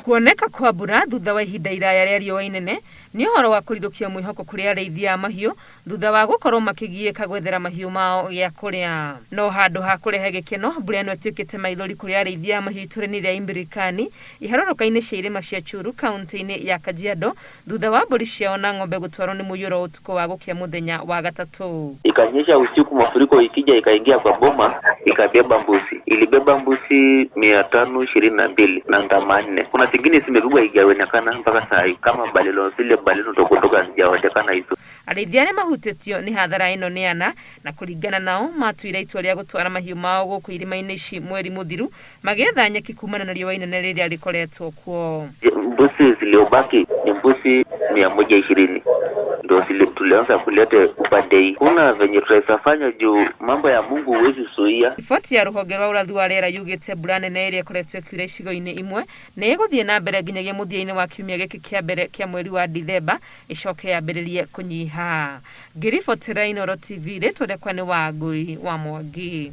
Kuoneka kwa mbura thutha wa ihinda iraya rĩa riũa inene nĩ ũhoro wa kũritũkia mwĩhoko kũrĩ arĩithia a mahiũ thutha wa gũkorwo makĩgiĩka gwethera mahiũ mao gĩa kũrĩa. No handũ ha kũrehe gĩkeno, mbura ĩno ĩtuĩkĩte maithori kũrĩ arĩithia a mahiũ itũũra-inĩ rĩa Imbirikani, iharũrũka-inĩ cia irĩma cia Churu, kaunti-inĩ ya Kajiado, thutha wa mbũri ciao na ng'ombe gũtwarwo nĩ mũiyũro ũtukũ wa gũkia mũthenya wa gatatũ. Ikanyesha usiku, mafuriko ikija ikaingia kwa boma, ikabeba mbuzi. Ilibeba mbuzi 522 na ndama 4. Kuna zingine zimebebwa igaonekana mpaka saa hii kama balilo tokotoka hazijaonekana hizo. Arĩithia arĩa mahutĩtio nĩ hathara ĩno nĩ ana, na kũringana nao matuire itua rĩa gũtwara mahiũ mao gũkũ irĩma-inĩ ici mweri mũthiru magetha nyeki kumana na riũa inene rĩrĩa rĩkoretwo kuo. Mbuzi ziliobaki ni mbuzi 120 ndio tulianza kulete upande hii. Kuna venye tutafanya juu mambo ya Mungu huwezi zuia. Riboti ya rũhonge rwa ũrathi wa rĩera yugĩte mbura nene ĩrĩa ĩkoretwo ĩkiura icigo-inĩ imwe nĩ ĩgũthiĩ na mbere nginyagia mũthia-inĩ wa kiumia gĩkĩ kĩa mbere kĩa mweri wa Dithemba, ĩcoke yambĩrĩrie kũnyiha. Ngĩribotera Inooro TV, rĩtwa rĩakwa nĩ Wangũi wa Mwangi.